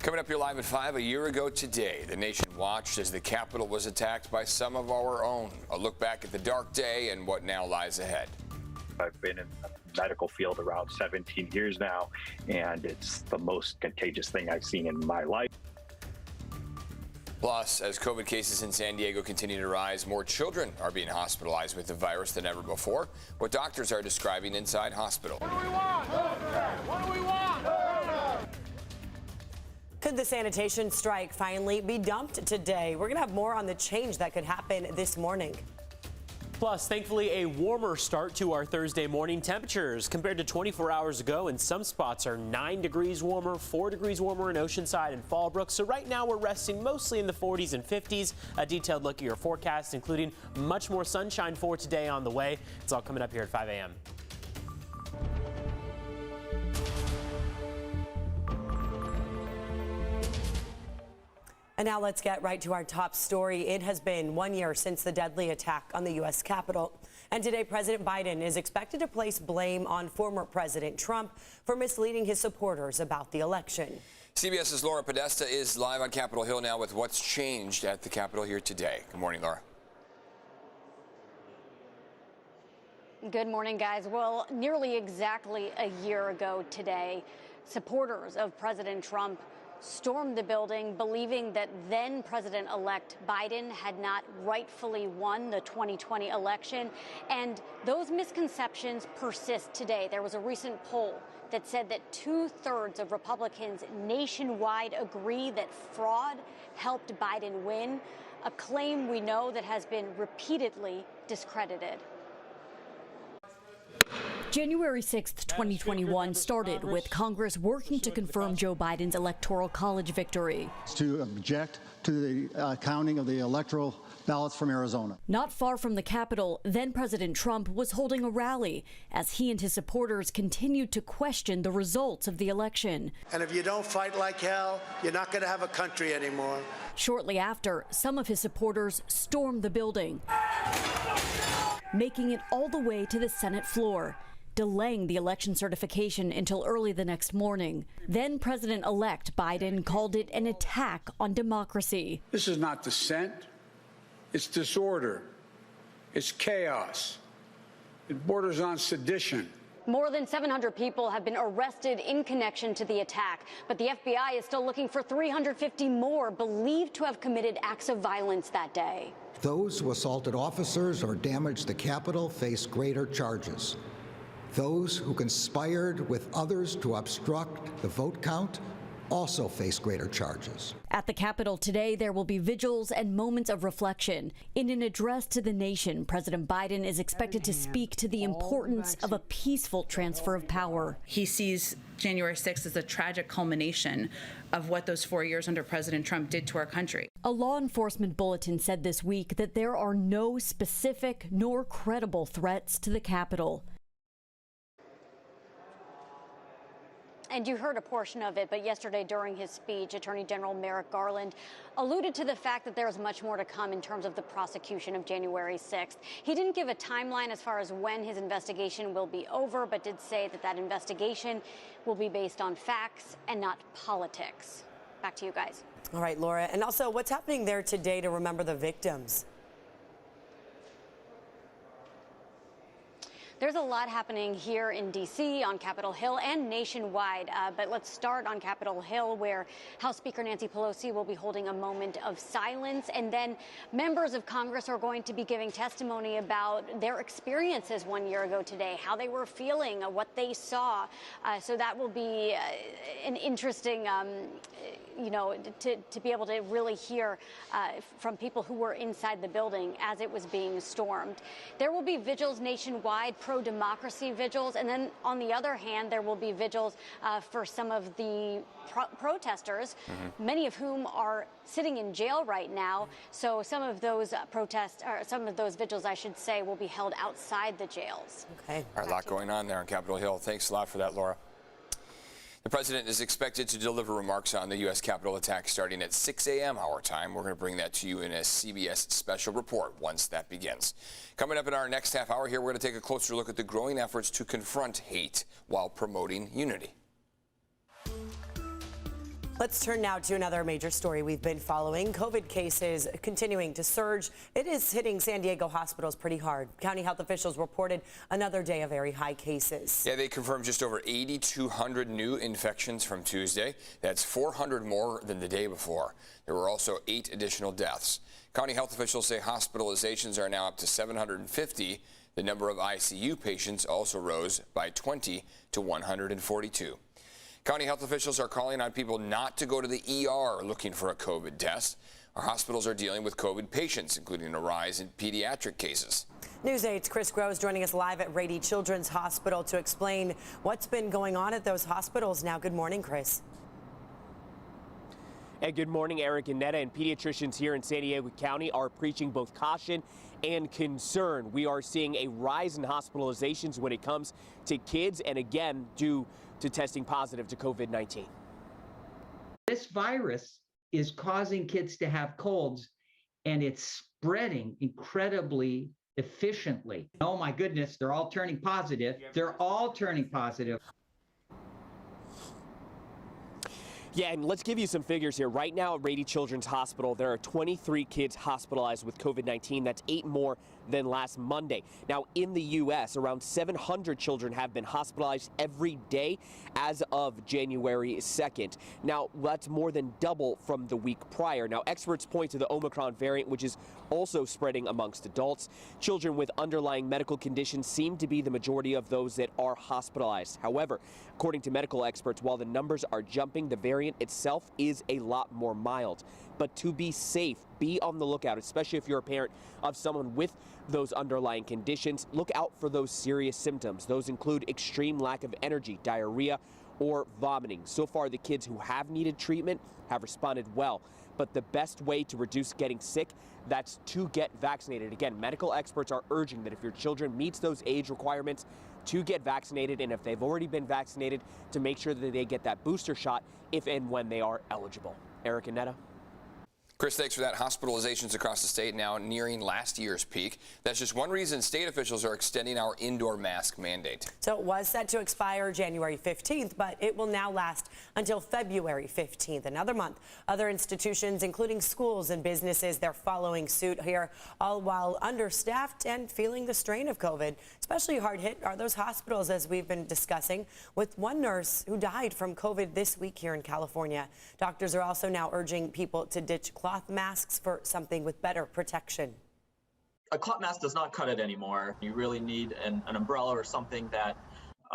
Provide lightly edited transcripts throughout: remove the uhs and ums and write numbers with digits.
Coming up here live at 5, a year ago today, the nation watched as the Capitol was attacked by some of our own. A look back at the dark day and what now lies ahead. I've been in the medical field around 17 years now, and it's the most contagious thing I've seen in my life. Plus, as COVID cases in San Diego continue to rise, more children are being hospitalized with the virus than ever before. What doctors are describing inside hospital. What do we want? What do we want? Could the sanitation strike finally be dumped today? We're going to have more on the change that could happen this morning. Plus, thankfully, a warmer start to our Thursday morning temperatures compared to 24 hours ago. And some spots are 9 degrees warmer, 4 degrees warmer in Oceanside and Fallbrook. So right now we're resting mostly in the 40s and 50s. A detailed look at your forecast, including much more sunshine for today on the way. It's all coming up here at 5 a.m. And now let's get right to our top story. It has been 1 year since the deadly attack on the U.S. Capitol. And today, President Biden is expected to place blame on former President Trump for misleading his supporters about the election. CBS's Laura Podesta is live on Capitol Hill now with what's changed at the Capitol here today. Good morning, Laura. Good morning, guys. Well, nearly exactly a year ago today, supporters of President Trump stormed the building, believing that then President-elect Biden had not rightfully won the 2020 election. And those misconceptions persist today. There was a recent poll that said that 2/3 of Republicans nationwide agree that fraud helped Biden win, a claim we know that has been repeatedly discredited. January 6th, 2021 started with Congress working to confirm Joe Biden's Electoral College victory. To object to the counting of the electoral ballots from Arizona. Not far from the Capitol, then President Trump was holding a rally as he and his supporters continued to question the results of the election. And if you don't fight like hell, you're not going to have a country anymore. Shortly after, some of his supporters stormed the building, making it all the way to the Senate floor, delaying the election certification until early the next morning. Then President-elect Biden called it an attack on democracy. This is not dissent. It's disorder. It's chaos. It borders on sedition. More than 700 people have been arrested in connection to the attack, but the FBI is still looking for 350 more believed to have committed acts of violence that day. Those who assaulted officers or damaged the Capitol face greater charges. Those who conspired with others to obstruct the vote count also face greater charges. At the Capitol today, there will be vigils and moments of reflection. In an address to the nation, President Biden is expected to speak to the importance of a peaceful transfer of power. He sees January 6th as a tragic culmination of what those 4 years under President Trump did to our country. A law enforcement bulletin said this week that there are no specific nor credible threats to the Capitol. And you heard a portion of it, but yesterday during his speech, Attorney General Merrick Garland alluded to the fact that there is much more to come in terms of the prosecution of January 6th. He didn't give a timeline as far as when his investigation will be over, but did say that that investigation will be based on facts and not politics. Back to you guys. All right, Laura. And also, what's happening there today to remember the victims? There's a lot happening here in D.C., on Capitol Hill, and nationwide. But let's start on Capitol Hill, where House Speaker Nancy Pelosi will be holding a moment of silence. And then members of Congress are going to be giving testimony about their experiences 1 year ago today, how they were feeling, what they saw. So that will be an interesting, to be able to really hear from people who were inside the building as it was being stormed. There will be vigils nationwide, pro-democracy vigils, and then on the other hand, there will be vigils for some of the protesters, many of whom are sitting in jail right now. So some of those protests, or some of those vigils, I should say, will be held outside the jails. Okay. All right, a lot going on there on Capitol Hill. Thanks a lot for that, Laura. The president is expected to deliver remarks on the U.S. Capitol attack starting at 6 a.m. our time. We're going to bring that to you in a CBS special report once that begins. Coming up in our next half hour here, we're going to take a closer look at the growing efforts to confront hate while promoting unity. Let's turn now to another major story we've been following. COVID cases continuing to surge. It is hitting San Diego hospitals pretty hard. County health officials reported another day of very high cases. Yeah, they confirmed just over 8,200 new infections from Tuesday. That's 400 more than the day before. There were also 8 additional deaths. County health officials say hospitalizations are now up to 750. The number of ICU patients also rose by 20 to 142. County health officials are calling on people not to go to the ER looking for a COVID test. Our hospitals are dealing with COVID patients, including a rise in pediatric cases. News 8's Chris Groves joining us live at Rady Children's Hospital to explain what's been going on at those hospitals now. Good morning, Chris. And good morning, Eric and Netta. And pediatricians here in San Diego County are preaching both caution and concern. We are seeing a rise in hospitalizations when it comes to kids, and again, due to testing positive to COVID-19. This virus is causing kids to have colds, and it's spreading incredibly efficiently. Oh my goodness, they're all turning positive. They're all turning positive. Yeah, and let's give you some figures here. Right now at Rady Children's Hospital, there are 23 kids hospitalized with COVID-19. That's 8 more than last Monday. Now, in the U.S., around 700 children have been hospitalized every day as of January 2nd. Now, that's more than double from the week prior. Now, experts point to the Omicron variant, which is also spreading amongst adults. Children with underlying medical conditions seem to be the majority of those that are hospitalized. However, according to medical experts, while the numbers are jumping, the variant itself is a lot more mild. But to be safe, be on the lookout, especially if you're a parent of someone with those underlying conditions. Look out for those serious symptoms. Those include extreme lack of energy, diarrhea, or vomiting. So far, the kids who have needed treatment have responded well. But the best way to reduce getting sick, that's to get vaccinated. Again, medical experts are urging that if your children meets those age requirements, to get vaccinated, and if they've already been vaccinated, to make sure that they get that booster shot if and when they are eligible. Eric and Netta. Chris, thanks for that. Hospitalizations across the state now nearing last year's peak. That's just one reason state officials are extending our indoor mask mandate. So it was set to expire January 15th, but it will now last until February 15th, another month. Other institutions, including schools and businesses, they're following suit here, all while understaffed and feeling the strain of COVID. Especially hard hit are those hospitals, as we've been discussing, with one nurse who died from COVID this week here in California. Doctors are also now urging people to ditch cloth masks for something with better protection. A cloth mask does not cut it anymore. You really need an umbrella or something that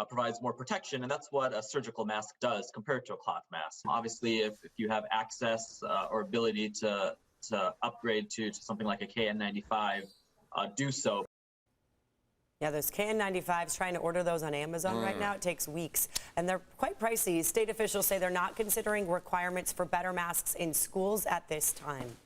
provides more protection, and that's what a surgical mask does compared to a cloth mask. Obviously, if you have access or ability to upgrade to something like a KN95, do so. Yeah, those KN95s, trying to order those on Amazon right now, it takes weeks, and they're quite pricey. State officials say they're not considering requirements for better masks in schools at this time.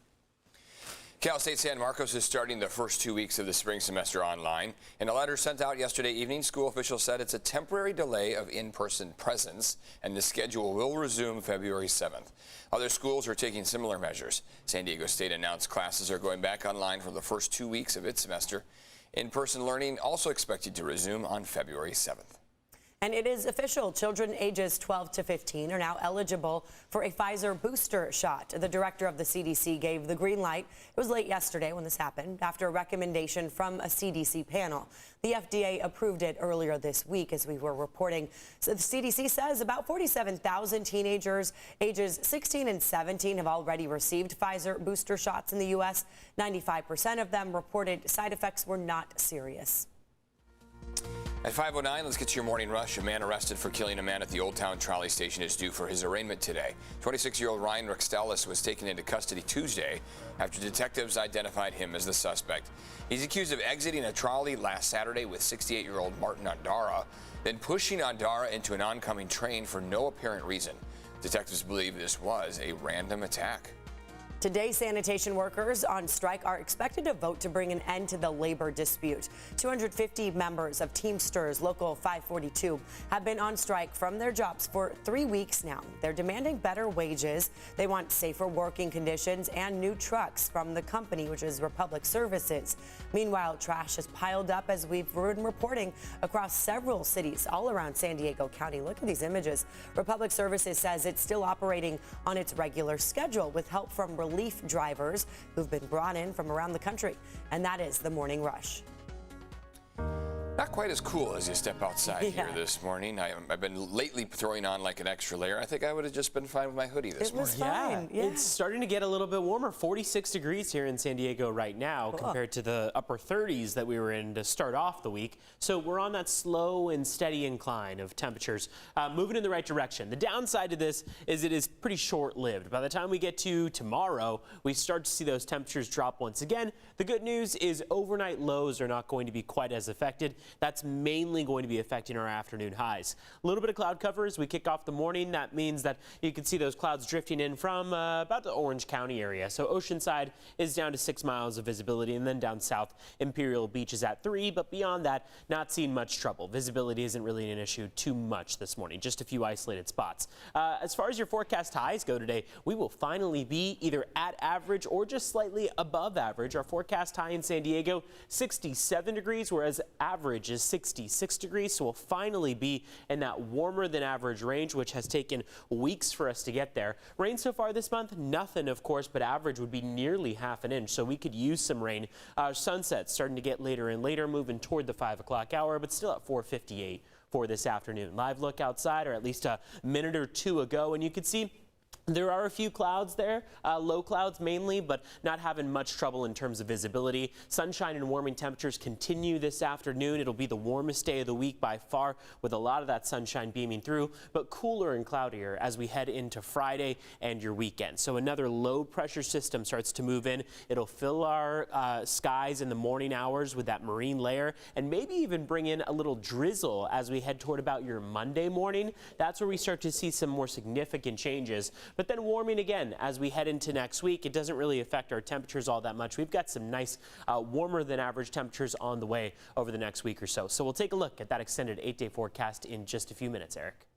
Cal State San Marcos is starting the first 2 weeks of the spring semester online. In a letter sent out yesterday evening, school officials said it's a temporary delay of in-person presence, and the schedule will resume February 7th. Other schools are taking similar measures. San Diego State announced classes are going back online for the first 2 weeks of its semester. In-person learning also expected to resume on February 7th. And it is official. Children ages 12 to 15 are now eligible for a Pfizer booster shot. The director of the CDC gave the green light. It was late yesterday when this happened after a recommendation from a CDC panel. The FDA approved it earlier this week, as we were reporting. So the CDC says about 47,000 teenagers ages 16 and 17 have already received Pfizer booster shots in the U.S. 95% of them reported side effects were not serious. At 5:09, let's get to your morning rush. A man arrested for killing a man at the Old Town Trolley Station is due for his arraignment today. 26-year-old Ryan Rextelis was taken into custody Tuesday after detectives identified him as the suspect. He's accused of exiting a trolley last Saturday with 68-year-old Martin Andara, then pushing Andara into an oncoming train for no apparent reason. Detectives believe this was a random attack. Today, sanitation workers on strike are expected to vote to bring an end to the labor dispute. 250 members of Teamsters Local 542 have been on strike from their jobs for 3 weeks now. They're demanding better wages. They want safer working conditions and new trucks from the company, which is Republic Services. Meanwhile, trash has piled up, as we've been reporting, across several cities all around San Diego County. Look at these images. Republic Services says it's still operating on its regular schedule with help from relief drivers who've been brought in from around the country. And that is the morning rush. Not quite as cool as you step outside here this morning. I've been lately throwing on like an extra layer. I think I would have just been fine with my hoodie this morning. Fine. Yeah. It's starting to get a little bit warmer. 46 degrees here in San Diego right now compared to the upper 30s that we were in to start off the week. So we're on that slow and steady incline of temperatures, moving in the right direction. The downside to this is it is pretty short-lived. By the time we get to tomorrow, we start to see those temperatures drop once again. The good news is overnight lows are not going to be quite as affected. That's mainly going to be affecting our afternoon highs. A little bit of cloud cover as we kick off the morning. That means that you can see those clouds drifting in from about the Orange County area. So Oceanside is down to 6 miles of visibility, and then down south, Imperial Beach is at 3. But beyond that, not seeing much trouble. Visibility isn't really an issue too much this morning, just a few isolated spots. As far as your forecast highs go today, we will finally be either at average or just slightly above average. Our forecast high in San Diego, 67 degrees, whereas average is 66 degrees. So we'll finally be in that warmer than average range, which has taken weeks for us to get there. Rain so far this month, nothing, of course, but average would be nearly half an inch. So we could use some rain. Sunset starting to get later and later, moving toward the 5 o'clock hour, but still at 4:58 for this afternoon. Live look outside, or at least a minute or two ago, and you can see there are a few clouds there, low clouds mainly, but not having much trouble in terms of visibility. Sunshine and warming temperatures continue this afternoon. It'll be the warmest day of the week by far, with a lot of that sunshine beaming through, but cooler and cloudier as we head into Friday and your weekend. So another low pressure system starts to move in. It'll fill our skies in the morning hours with that marine layer, and maybe even bring in a little drizzle as we head toward about your Monday morning. That's where we start to see some more significant changes. But then warming again as we head into next week. It doesn't really affect our temperatures all that much. We've got some nice warmer than average temperatures on the way over the next week or so. So we'll take a look at that extended 8-day forecast in just a few minutes, Eric.